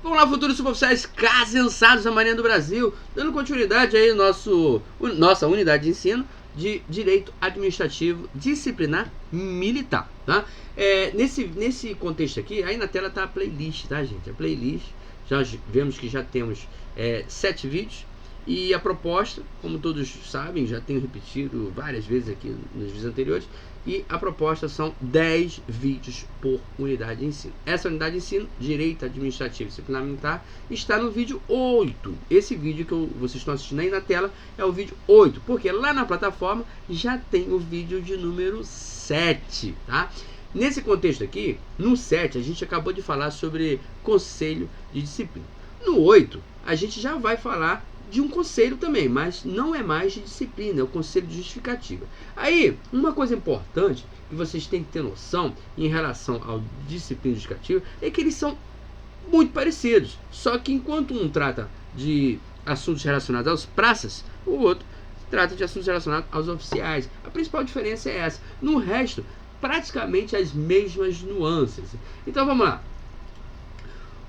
Vamos lá, futuros suboficiais casensados da Marinha do Brasil, dando continuidade aí nossa unidade de ensino de Direito Administrativo Disciplinar Militar, tá? Nesse contexto aqui, aí na tela tá a playlist, tá, gente? A playlist, já vemos que já temos 7 vídeos, e a proposta, como todos sabem, já tenho repetido várias vezes aqui nos vídeos anteriores, e a proposta são 10 vídeos por unidade de ensino. Essa unidade de ensino, Direito Administrativo Disciplinar Militar, está no vídeo 8. Esse vídeo que vocês estão assistindo aí na tela é o vídeo 8, porque lá na plataforma já tem o vídeo de número 7, tá? Nesse contexto aqui, no 7, a gente acabou de falar sobre conselho de disciplina. No 8, a gente já vai falar de um conselho também, mas não é mais de disciplina, é o conselho de justificativa. Aí, uma coisa importante que vocês têm que ter noção em relação ao disciplina justificativa é que eles são muito parecidos, só que enquanto um trata de assuntos relacionados aos praças, o outro trata de assuntos relacionados aos oficiais. A principal diferença é essa. No resto, praticamente as mesmas nuances. Então vamos lá.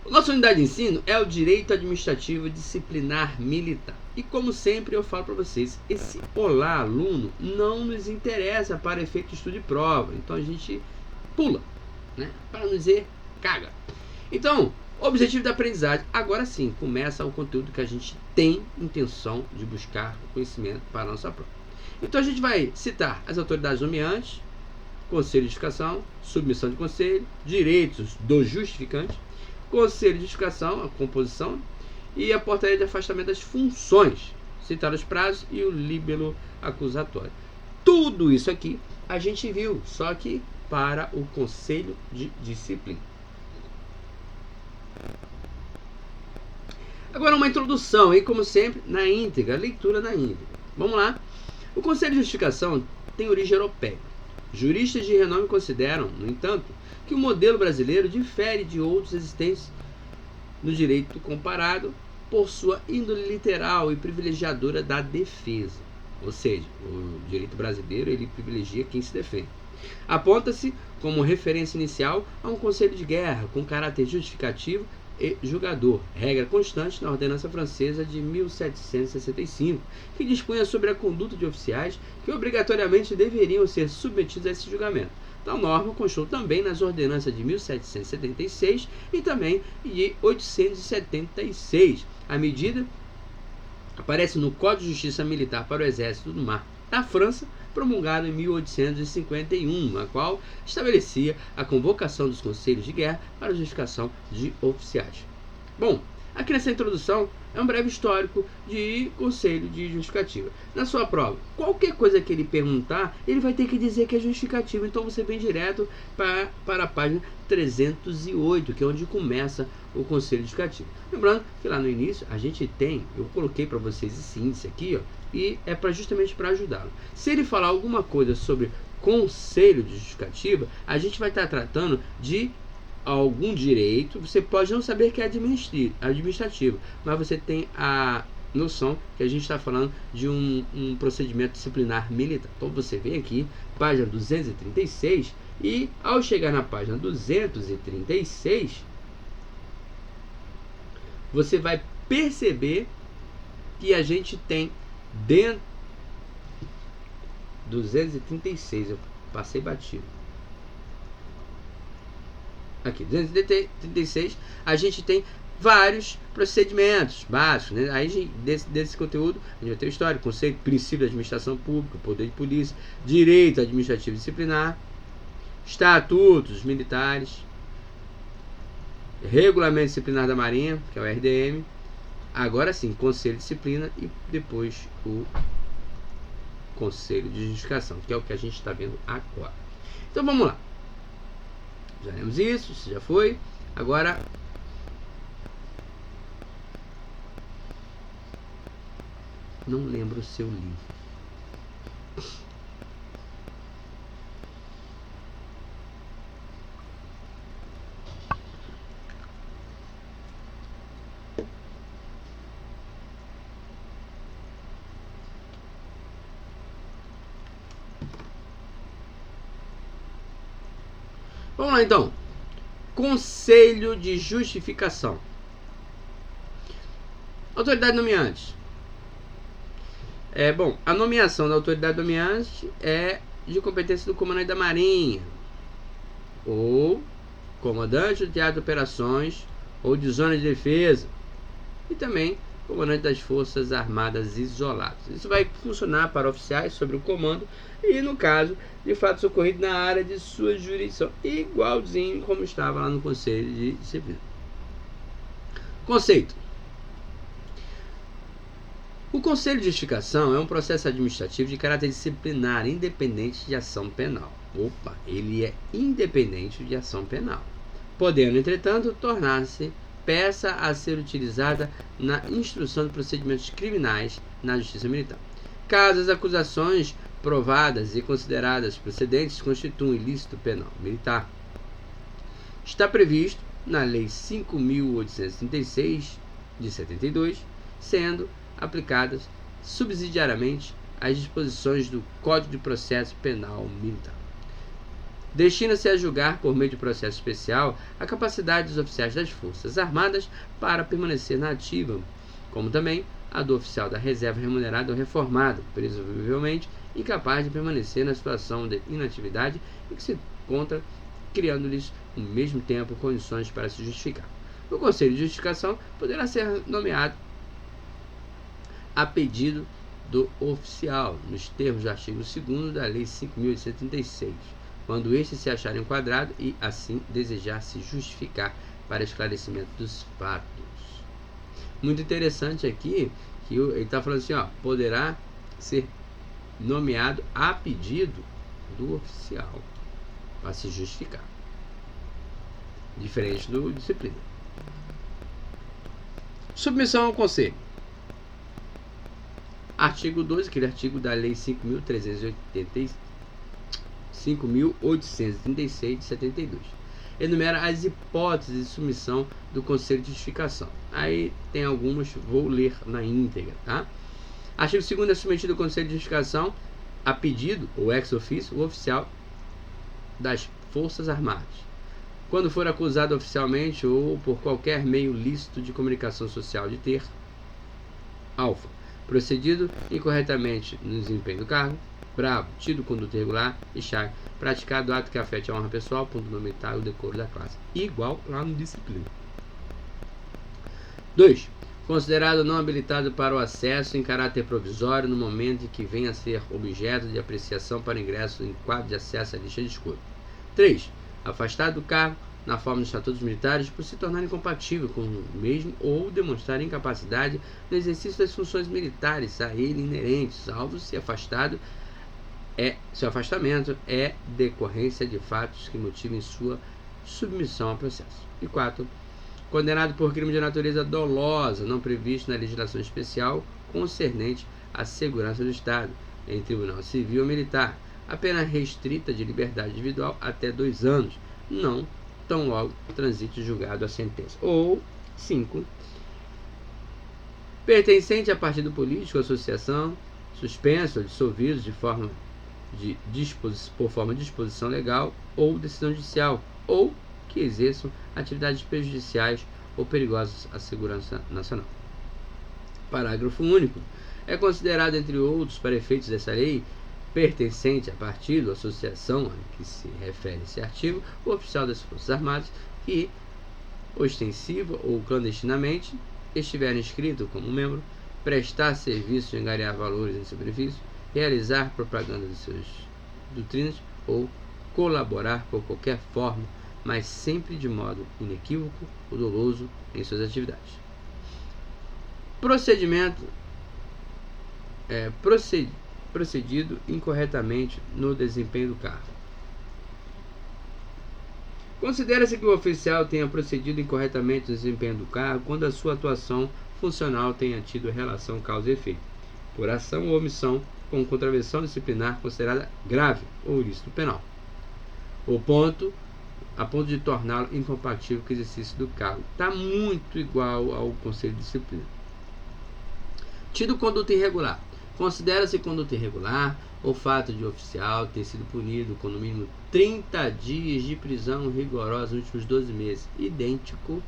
Nossa unidade de ensino é o Direito Administrativo Disciplinar Militar. E como sempre eu falo para vocês, esse olá aluno não nos interessa para efeito de estudo e prova. Então a gente pula, né? Para não dizer caga. Então, objetivo da aprendizagem. Agora sim, começa o conteúdo que a gente tem intenção de buscar conhecimento para a nossa prova. Então a gente vai citar as autoridades nomeantes, conselho de justificação, submissão de conselho, direitos do justificante, conselho de justificação, a composição, e a portaria de afastamento das funções, citar os prazos e o líbelo acusatório. Tudo isso aqui a gente viu, só que para o conselho de disciplina. Agora uma introdução, e como sempre, na íntegra, leitura na íntegra. Vamos lá. O conselho de justificação tem origem europeia. Juristas de renome consideram, no entanto, que o modelo brasileiro difere de outros existentes no direito comparado por sua índole literal e privilegiadora da defesa. Ou seja, o direito brasileiro ele privilegia quem se defende. Aponta-se como referência inicial a um conselho de guerra com caráter justificativo e julgador, regra constante na ordenança francesa de 1765, que dispunha sobre a conduta de oficiais que obrigatoriamente deveriam ser submetidos a esse julgamento. Tal norma constou também nas ordenanças de 1776 e também de 876. A medida aparece no Código de Justiça Militar para o Exército do Mar da França, promulgado em 1851, na qual estabelecia a convocação dos conselhos de guerra para a justificação de oficiais. Bom, aqui nessa introdução é um breve histórico de conselho de justificativa. Na sua prova, qualquer coisa que ele perguntar, ele vai ter que dizer que é justificativa. Então você vem direto para a página 308, que é onde começa o conselho justificativo. Lembrando que lá no início a gente tem, eu coloquei para vocês esse índice aqui, ó, e é justamente para ajudá-lo. Se ele falar alguma coisa sobre conselho de justificativa, a gente vai estar tratando de algum direito. Você pode não saber que é administrativo, mas você tem a noção que a gente está falando de um procedimento disciplinar militar. Então você vem aqui, página 236, e ao chegar na página 236, você vai perceber que a gente tem dentro 236, eu passei batido. Aqui, 236, a gente tem vários procedimentos básicos, né? Aí desse conteúdo a gente vai ter história, conceito, princípio da administração pública, poder de polícia, direito administrativo disciplinar, estatutos militares, regulamento disciplinar da Marinha, que é o RDM, agora sim, conselho de disciplina e depois o conselho de justificação, que é o que a gente está vendo agora. Então vamos lá. Já lemos isso já foi. Agora, não lembro se eu li. Vamos lá então. Conselho de justificação. Autoridade nomeante. Bom, a nomeação da autoridade nomeante é de competência do comandante da Marinha, ou comandante do teatro de operações, ou de zona de defesa, e também comandante das Forças Armadas Isoladas. Isso vai funcionar para oficiais sobre o comando e, no caso de fatos ocorridos na área de sua jurisdição, igualzinho como estava lá no Conselho de Disciplina. Conceito. O Conselho de Justificação é um processo administrativo de caráter disciplinar, independente de ação penal. Ele é independente de ação penal, podendo, entretanto, tornar-se peça a ser utilizada na instrução de procedimentos criminais na Justiça Militar. Caso as acusações provadas e consideradas procedentes constituam ilícito penal militar. Está previsto na Lei 5.836, de 72, sendo aplicadas subsidiariamente às disposições do Código de Processo Penal Militar. Destina-se a julgar, por meio de processo especial, a capacidade dos oficiais das Forças Armadas para permanecer na ativa, como também a do oficial da reserva remunerado ou reformado, presumivelmente incapaz de permanecer na situação de inatividade e que se encontra criando-lhes, ao mesmo tempo, condições para se justificar. O Conselho de Justificação poderá ser nomeado a pedido do oficial, nos termos do artigo 2º da Lei 5.836, quando este se achar enquadrado e, assim, desejar se justificar para esclarecimento dos fatos. Muito interessante aqui que ele está falando assim, poderá ser nomeado a pedido do oficial para se justificar, diferente do disciplina. Submissão ao Conselho. Artigo 12, aquele artigo da Lei 5.836 de 72. Enumera as hipóteses de submissão do Conselho de Justificação. Aí tem algumas, vou ler na íntegra, tá? Artigo 2º, é submetido ao Conselho de Justificação a pedido, ou ex officio, o oficial das Forças Armadas, quando for acusado oficialmente ou por qualquer meio lícito de comunicação social de ter alfa, procedido incorretamente no desempenho do cargo, bravo, tido conduta irregular e chave, praticado ato que afete a honra pessoal, ponto fundamental, o decoro da classe, igual lá no disciplina. 2. Considerado não habilitado para o acesso em caráter provisório no momento em que venha a ser objeto de apreciação para ingresso em quadro de acesso à lista de escolha. 3. Afastado do cargo na forma dos estatutos militares por se tornar incompatível com o mesmo ou demonstrar incapacidade no exercício das funções militares a ele inerentes, salvo se seu afastamento é decorrência de fatos que motivem sua submissão ao processo. E 4. Condenado por crime de natureza dolosa não previsto na legislação especial concernente à segurança do Estado, em tribunal civil ou militar, a pena restrita de liberdade individual até 2 anos, não tão logo transite julgado a sentença. Ou 5. Pertencente a partido político, associação, suspenso ou dissolvido por forma de disposição legal ou decisão judicial, ou que exerçam atividades prejudiciais ou perigosas à segurança nacional. Parágrafo único. É considerado, entre outros, para efeitos dessa lei, pertencente a partido, associação a que se refere esse artigo, o oficial das Forças Armadas que, ostensiva ou clandestinamente, estiver inscrito como membro, prestar serviço de angariar valores em seu benefício, realizar propaganda de suas doutrinas ou colaborar por qualquer forma, mas sempre de modo inequívoco ou doloso em suas atividades. Procedido incorretamente no desempenho do cargo. Considera-se que o oficial tenha procedido incorretamente no desempenho do cargo quando a sua atuação funcional tenha tido relação causa e efeito, por ação ou omissão, com contravenção disciplinar considerada grave ou ilícito penal, a ponto de torná-lo incompatível com o exercício do cargo. Está muito igual ao Conselho de Disciplina. Tido conduta irregular. Considera-se conduta irregular o fato de o oficial ter sido punido com no mínimo 30 dias de prisão rigorosa nos últimos 12 meses, idêntico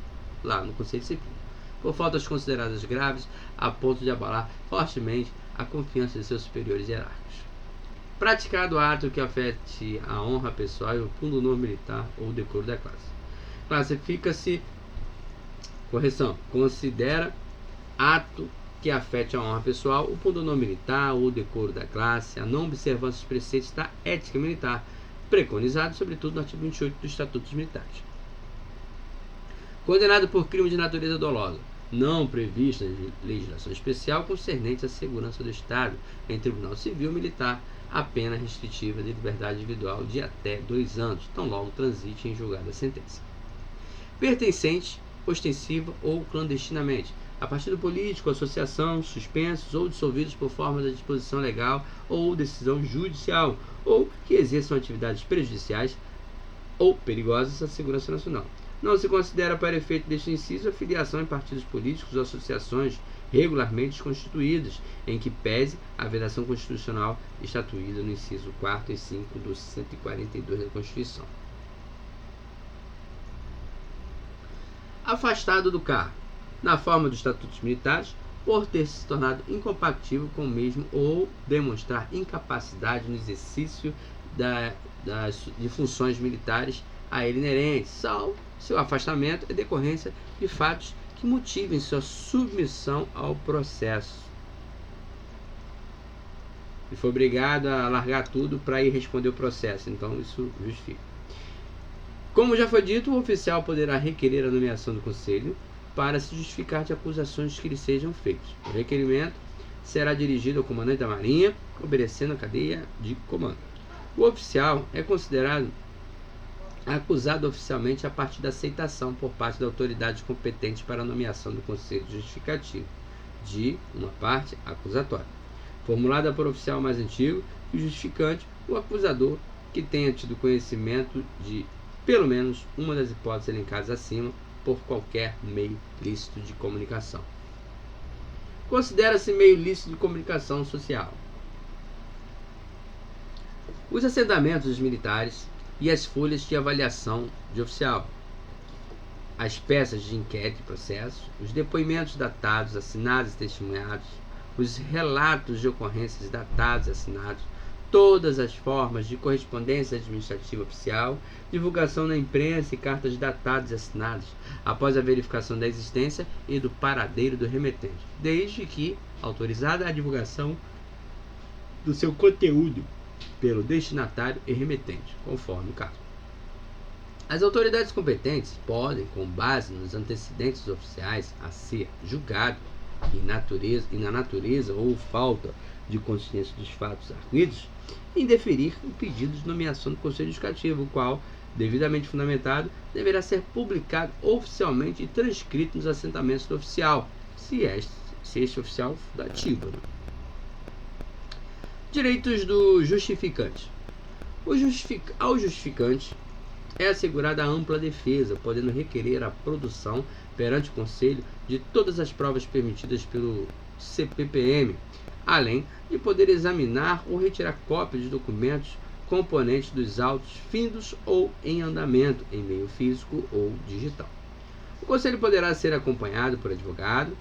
lá no Conselho de Disciplina. por faltas consideradas graves a ponto de abalar fortemente a confiança de seus superiores hierárquicos. Praticado ato que afete a honra pessoal e o pundonor militar ou o decoro da classe. Classifica-se, considera ato que afete a honra pessoal, o pundonor militar ou o decoro da classe, a não observância dos preceitos da ética militar, preconizado sobretudo no artigo 28 do Estatuto dos Militares. Condenado por crime de natureza dolosa, não previsto em legislação especial concernente à segurança do Estado, em tribunal civil ou militar, a pena restritiva de liberdade individual de até 2 anos, tão logo transite em julgada a sentença. Pertencente, ostensiva ou clandestinamente, a partido político, associação, suspensos ou dissolvidos por forma da disposição legal ou decisão judicial, ou que exerçam atividades prejudiciais ou perigosas à segurança nacional. Não se considera para efeito deste inciso a filiação em partidos políticos ou associações regularmente constituídas, em que pese a vedação constitucional estatuída no inciso 4 e 5 do 142 da Constituição. Afastado do cargo, na forma dos estatutos militares, por ter se tornado incompatível com o mesmo ou demonstrar incapacidade no exercício de funções militares a ele inerentes, salvo seu afastamento é decorrência de fatos que motivem sua submissão ao processo. Ele foi obrigado a largar tudo para ir responder o processo, então isso justifica. Como já foi dito, o oficial poderá requerer a nomeação do conselho para se justificar de acusações que lhe sejam feitas. O requerimento será dirigido ao comandante da Marinha, obedecendo a cadeia de comando. O oficial é considerado acusado oficialmente a partir da aceitação por parte da autoridade competente para a nomeação do conselho justificativo de uma parte acusatória, formulada por oficial mais antigo que o justificante, o acusador que tenha tido conhecimento de pelo menos uma das hipóteses elencadas acima por qualquer meio lícito de comunicação. Considera-se meio lícito de comunicação social os assentamentos dos militares e as folhas de avaliação de oficial, as peças de inquérito e processo, os depoimentos datados, assinados e testemunhados, os relatos de ocorrências datados e assinados, todas as formas de correspondência administrativa oficial, divulgação na imprensa e cartas datadas e assinadas, após a verificação da existência e do paradeiro do remetente, desde que autorizada a divulgação do seu conteúdo pelo destinatário e remetente, conforme o caso. As autoridades competentes podem, com base nos antecedentes oficiais a ser julgado e na natureza ou falta de consciência dos fatos arguidos, indeferir o pedido de nomeação do Conselho Justificativo, o qual, devidamente fundamentado, deverá ser publicado oficialmente e transcrito nos assentamentos do oficial, se este oficial for ativo. Direitos do justificante. Ao justificante é assegurada a ampla defesa, podendo requerer a produção perante o Conselho de todas as provas permitidas pelo CPPM, além de poder examinar ou retirar cópias de documentos componentes dos autos findos ou em andamento, em meio físico ou digital. O Conselho poderá ser acompanhado por advogado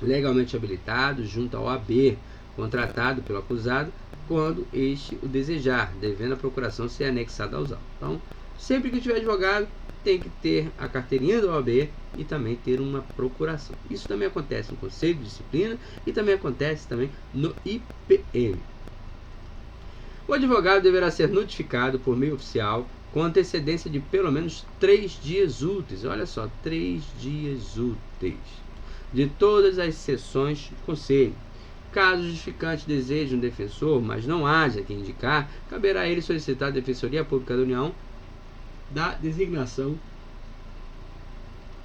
legalmente habilitado junto à OAB, contratado pelo acusado, quando este o desejar, devendo a procuração ser anexada aos autos. Então, sempre que tiver advogado, tem que ter a carteirinha da OAB e também ter uma procuração. Isso também acontece no Conselho de Disciplina e também acontece no IPM. O advogado deverá ser notificado por meio oficial com antecedência de pelo menos 3 dias úteis. Olha só, 3 dias úteis de todas as sessões do Conselho. Caso o justificante deseje um defensor, mas não haja quem indicar, caberá a ele solicitar a Defensoria Pública da União da designação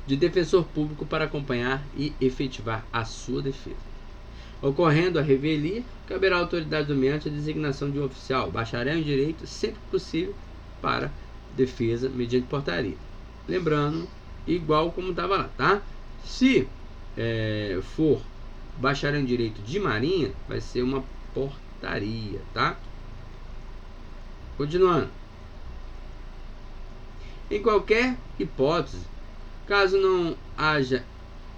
de defensor público para acompanhar e efetivar a sua defesa. Ocorrendo a revelia, caberá à autoridade nomeante a designação de um oficial, bacharel em direito, sempre que possível, para defesa mediante portaria. Lembrando, igual como estava lá, tá? Se for bacharel em direito de marinha, vai ser uma portaria, tá? Continuando. Em qualquer hipótese, caso não haja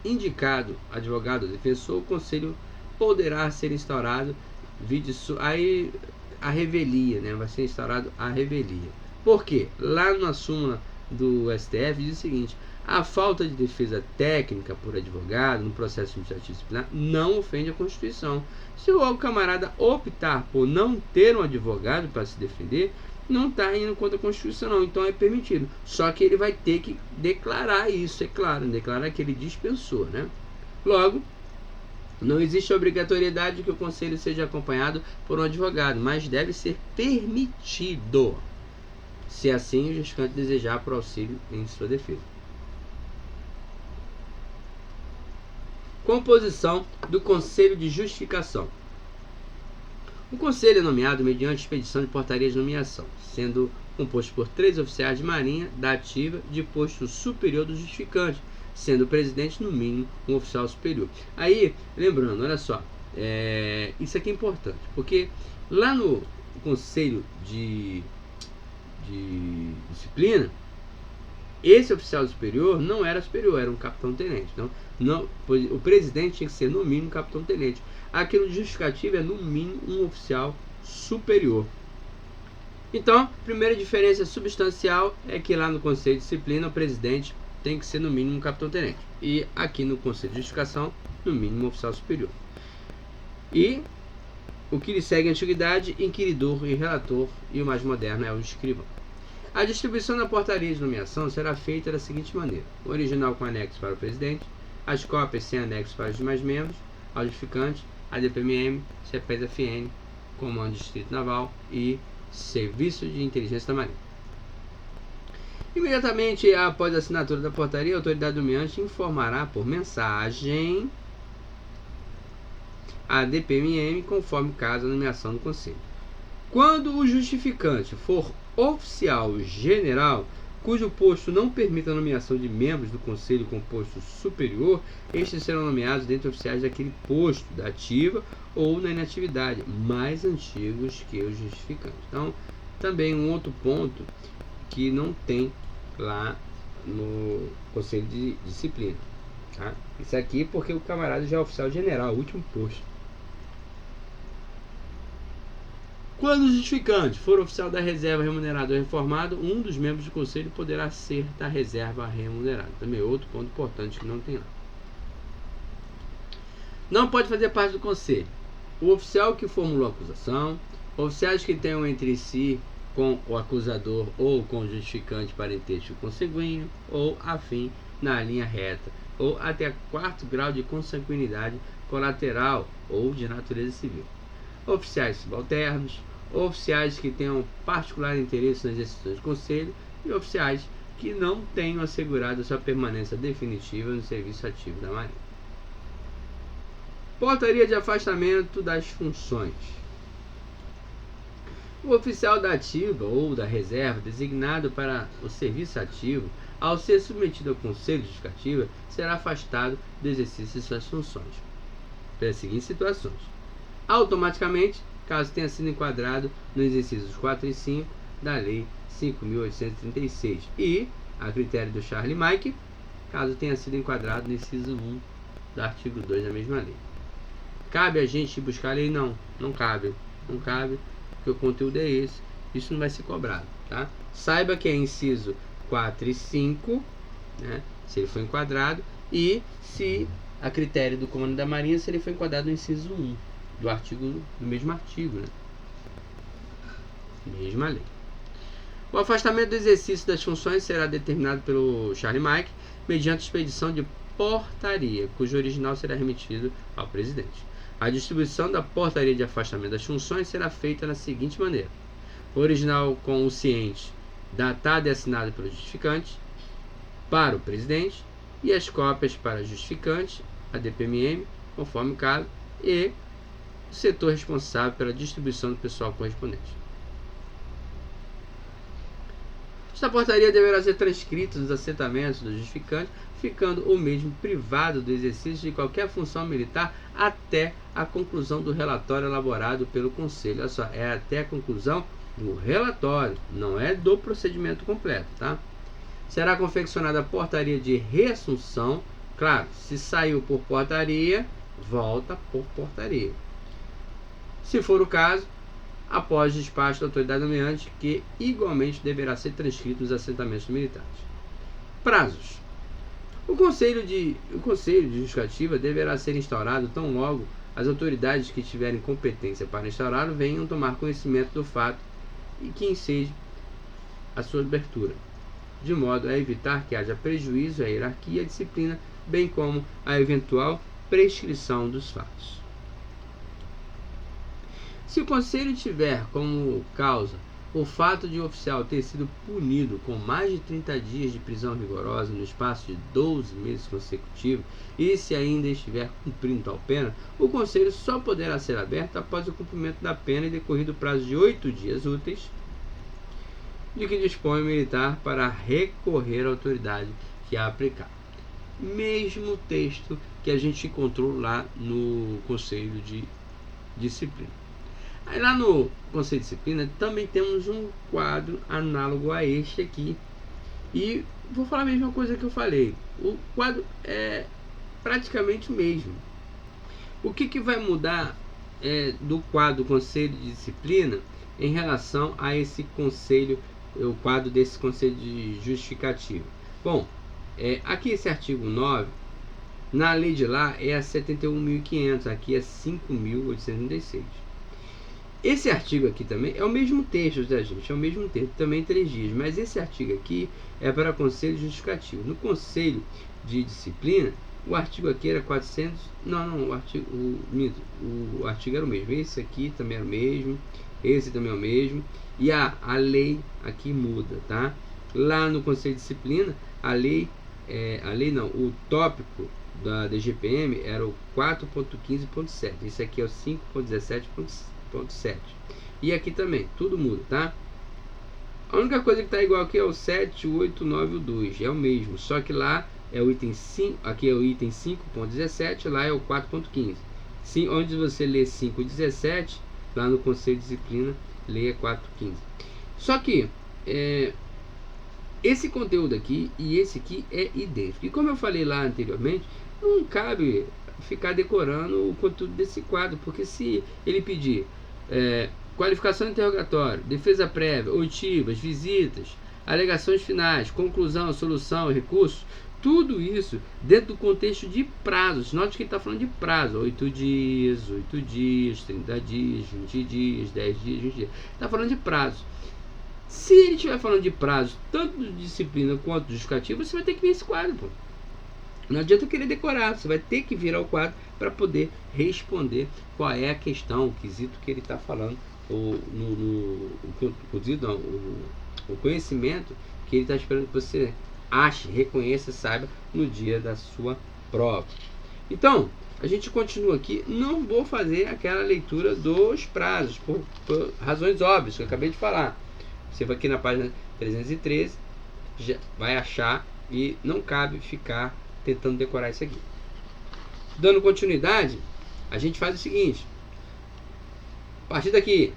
indicado advogado ou defensor, o conselho poderá ser instaurado, aí a revelia, né? Vai ser instaurado a revelia. Por quê? Lá na súmula do STF diz o seguinte: a falta de defesa técnica por advogado no processo administrativo disciplinar não ofende a Constituição. Se o camarada optar por não ter um advogado para se defender, não está indo contra a Constituição, não. Então é permitido. Só que ele vai ter que declarar isso, é claro, declarar que ele dispensou, né? Logo, não existe obrigatoriedade que o conselho seja acompanhado por um advogado, mas deve ser permitido, se assim o justificante desejar por auxílio em sua defesa. Composição do Conselho de Justificação. O Conselho é nomeado mediante expedição de portaria de nomeação, sendo composto por 3 oficiais de marinha da ativa de posto superior do justificante, sendo o presidente, no mínimo, um oficial superior. Aí, lembrando, olha só, isso aqui é importante, porque lá no Conselho de Disciplina, esse oficial superior não era superior, era um capitão-tenente. Então, o presidente tinha que ser, no mínimo, capitão-tenente. Aqui no justificativo é, no mínimo, um oficial superior. Então, primeira diferença substancial é que lá no Conselho de Disciplina, o presidente tem que ser, no mínimo, um capitão-tenente. E aqui no Conselho de Justificação, no mínimo, um oficial superior. E o que lhe segue a antiguidade, inquiridor e relator, e o mais moderno é o escrivão. A distribuição da portaria de nomeação será feita da seguinte maneira: o original com anexo para o presidente, as cópias sem anexo para os demais membros, ao justificante, a DPMM, CPES-FN, Comando do Distrito Naval e Serviço de Inteligência da Marinha. Imediatamente após a assinatura da portaria, a autoridade nomeante informará por mensagem a DPMM conforme o caso da nomeação do Conselho. Quando o justificante for oficial general, cujo posto não permita a nomeação de membros do Conselho com posto superior, estes serão nomeados dentre oficiais daquele posto, da ativa ou na inatividade, mais antigos que os justificantes. Então, também um outro ponto que não tem lá no Conselho de Disciplina. Tá? Isso aqui porque o camarada já é oficial general, o último posto. Quando o justificante for oficial da reserva remunerado ou reformado, um dos membros do conselho poderá ser da reserva remunerada. Também outro ponto importante que não tem lá. Não pode fazer parte do conselho o oficial que formulou a acusação, oficiais que tenham entre si com o acusador ou com o justificante parentesco consanguíneo ou afim na linha reta, ou até 4º grau de consanguinidade colateral ou de natureza civil. Oficiais subalternos, oficiais que tenham particular interesse nas decisões do Conselho e oficiais que não tenham assegurado sua permanência definitiva no serviço ativo da Marinha. Portaria de afastamento das funções. O oficial da ativa ou da reserva designado para o serviço ativo, ao ser submetido ao Conselho de Justificativa, será afastado do exercício de suas funções pelas seguintes situações: automaticamente, caso tenha sido enquadrado nos exercícios 4 e 5 da Lei 5.836 e, a critério do Charles Mike, caso tenha sido enquadrado no inciso 1 do artigo 2 da mesma lei. Cabe a gente buscar a lei? Não, não cabe, porque o conteúdo é esse, isso não vai ser cobrado, tá? Saiba que é inciso 4 e 5, né, se ele for enquadrado, e se a critério do Comando da Marinha, se ele for enquadrado no inciso 1 do mesmo artigo, né? Mesma lei. O afastamento do exercício das funções será determinado pelo Charles Mike mediante expedição de portaria, cujo original será remetido ao presidente. A distribuição da portaria de afastamento das funções será feita da seguinte maneira: o original com o ciente, datado e assinado pelo justificante, para o presidente, e as cópias para o justificante, a DPMM, conforme o caso, e o setor responsável pela distribuição do pessoal correspondente. Esta portaria deverá ser transcrita nos assentamentos do justificante, ficando o mesmo privado do exercício de qualquer função militar até a conclusão do relatório elaborado pelo Conselho. Olha só, é até a conclusão do relatório, não é do procedimento completo, tá? Será confeccionada a portaria de reassunção Claro, se saiu por portaria, volta por portaria. Se for o caso, após despacho da autoridade nomeante, que igualmente deverá ser transcrito nos assentamentos militares. Prazos. O Conselho de Justificativa deverá ser instaurado tão logo as autoridades que tiverem competência para instaurá-lo venham tomar conhecimento do fato e que enseje a sua abertura, de modo a evitar que haja prejuízo à hierarquia e à disciplina, bem como a eventual prescrição dos fatos. Se o Conselho tiver como causa o fato de o oficial ter sido punido com mais de 30 dias de prisão rigorosa no espaço de 12 meses consecutivos, e se ainda estiver cumprindo tal pena, o Conselho só poderá ser aberto após o cumprimento da pena e decorrido o prazo de 8 dias úteis de que dispõe o militar para recorrer à autoridade que a aplicar. Mesmo texto que a gente encontrou lá no Conselho de Disciplina. Aí lá no Conselho de Disciplina também temos um quadro análogo a este aqui. E vou falar a mesma coisa que eu falei. O quadro é praticamente o mesmo. O que vai mudar do quadro Conselho de Disciplina em relação a esse conselho, o quadro desse Conselho de Justificativa? Bom, aqui esse artigo 9, na lei de lá é a 71.500, aqui é 5.836. Esse artigo aqui também é o mesmo texto, tá, gente? É o mesmo texto, também 3 dias. Mas esse artigo aqui é para Conselho Justificativo. No Conselho de Disciplina, o artigo aqui era 400... Não, o artigo era o mesmo. Esse aqui também era o mesmo. Esse também é o mesmo. E a lei aqui muda, tá? Lá no Conselho de Disciplina, o tópico da DGPM era o 4.15.7. Esse aqui é o 5.17.7. E aqui também, tudo muda, tá? A única coisa que está igual aqui é o 7, 8, 9 e o 2. É o mesmo, só que lá é o item 5, aqui é o item 5.17, lá é o 4.15. Onde você lê 5.17, lá no Conselho de Disciplina, leia 4.15. Só que esse conteúdo aqui e esse aqui é idêntico. E como eu falei lá anteriormente, não cabe ficar decorando o conteúdo desse quadro, porque se ele pedir qualificação interrogatório, defesa prévia, oitivas, visitas, alegações finais, conclusão, solução, recurso, tudo isso dentro do contexto de prazos. Note que ele está falando de prazo: 8 dias, 30 dias, 20 dias, 10 dias, 20 dias. Está falando de prazo. Se ele estiver falando de prazo, tanto de disciplina quanto de justificativo, você vai ter que ver esse quadro, pô. Não adianta querer decorar, você vai ter que virar o quadro para poder responder qual é a questão, o quesito que ele está falando, o conhecimento que ele está esperando que você ache, reconheça, saiba no dia da sua prova. Então, a gente continua aqui. Não vou fazer aquela leitura dos prazos, por razões óbvias que eu acabei de falar. Você vai aqui na página 313, já vai achar, e não cabe ficar tentando decorar isso aqui. Dando continuidade, a gente faz o seguinte: a partir daqui,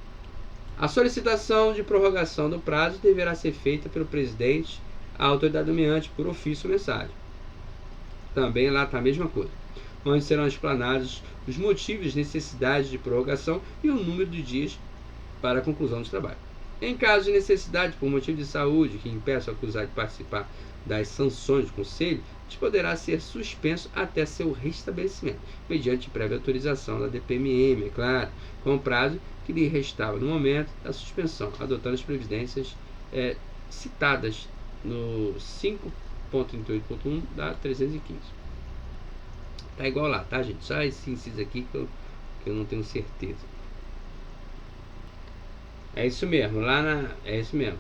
a solicitação de prorrogação do prazo deverá ser feita pelo presidente à autoridade nomeante por ofício ou mensagem. Também lá está a mesma coisa, onde serão explanados os motivos, necessidades de prorrogação e o número de dias para a conclusão do trabalho. Em caso de necessidade por motivo de saúde que impeça o acusado de participar das sanções do Conselho, poderá ser suspenso até seu restabelecimento, mediante prévia autorização da DPMM, é claro, com o prazo que lhe restava no momento da suspensão, adotando as providências citadas no 5.38.1 da 315. Tá igual lá, tá, gente? Só esse inciso aqui que eu não tenho certeza. É isso mesmo, é isso mesmo.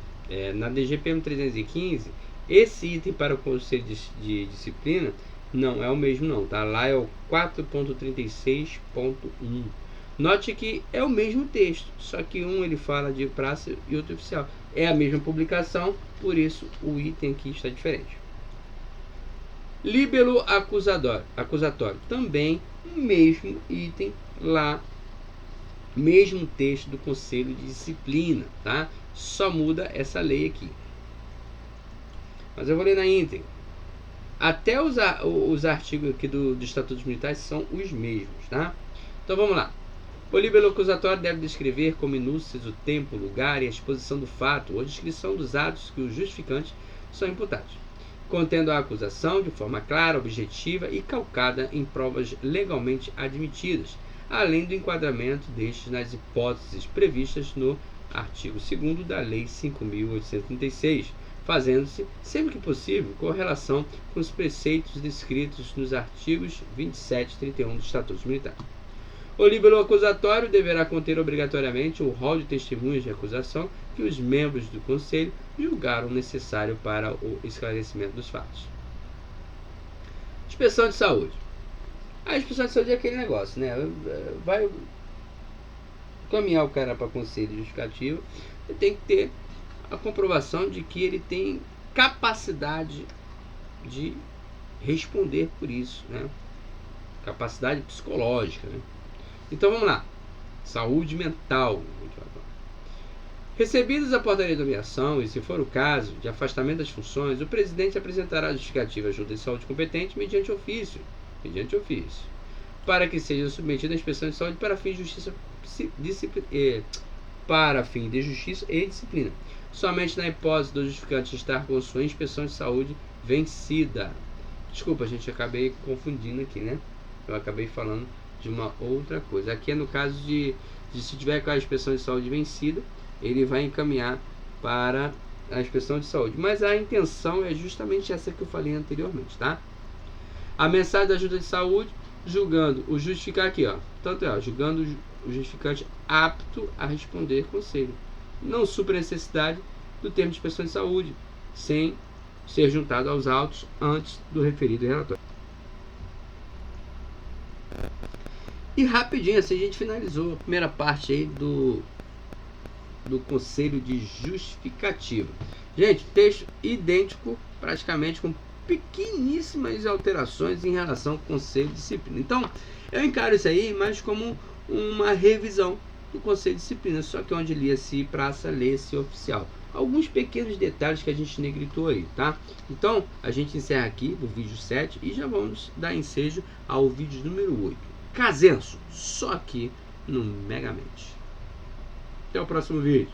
Na DGPM 315, esse item para o Conselho de Disciplina não é o mesmo não, tá? Lá é o 4.36.1. Note que é o mesmo texto, só que um ele fala de praça e outro oficial. É a mesma publicação, por isso o item aqui está diferente. Líbelo acusatório. Também o mesmo item lá, mesmo texto do Conselho de Disciplina, tá? Só muda essa lei aqui. Mas eu vou ler na íntegra. Até os artigos aqui do Estatuto Militar são os mesmos, tá? Então vamos lá. O libelo acusatório deve descrever com minúcias o tempo, o lugar e a exposição do fato ou a descrição dos atos que os justificantes são imputados, contendo a acusação de forma clara, objetiva e calcada em provas legalmente admitidas, além do enquadramento destes nas hipóteses previstas no artigo 2º da Lei 5.836, fazendo-se, sempre que possível, correlação com os preceitos descritos nos artigos 27 e 31 do Estatuto Militar. O libelo acusatório deverá conter obrigatoriamente o rol de testemunhas de acusação que os membros do Conselho julgaram necessário para o esclarecimento dos fatos. Inspeção de saúde. A inspeção de saúde é aquele negócio, né? Vai caminhar o cara para conselho justificativo e tem que ter a comprovação de que ele tem capacidade de responder por isso, né? Capacidade psicológica, né? Então vamos lá. Saúde mental. Recebidas a portaria de nomeação e, se for o caso, de afastamento das funções, o presidente apresentará a justificativa à junta de saúde competente mediante ofício, para que seja submetida à inspeção de saúde para fins de justiça e disciplina, somente na hipótese do justificante estar com sua inspeção de saúde vencida. Desculpa, gente, eu acabei confundindo aqui, né? Eu acabei falando de uma outra coisa. Aqui é no caso de se tiver com a inspeção de saúde vencida, ele vai encaminhar para a inspeção de saúde. Mas a intenção é justamente essa que eu falei anteriormente, tá? A mensagem da junta de saúde, julgando o justificante aqui, ó. Tanto é, julgando o justificante apto a responder conselho. Não supra a necessidade do termo de inspeção de saúde, sem ser juntado aos autos antes do referido relatório. E rapidinho, assim a gente finalizou a primeira parte aí do conselho de justificativa. Gente, texto idêntico, praticamente com pequeníssimas alterações em relação ao conselho de disciplina. Então, eu encaro isso aí mais como uma revisão do conselho de disciplina, só que onde lia-se praça, lê-se oficial. Alguns pequenos detalhes que a gente negritou aí, tá? Então, a gente encerra aqui no vídeo 7 e já vamos dar ensejo ao vídeo número 8. Casenso, só aqui no Megamente. Até o próximo vídeo.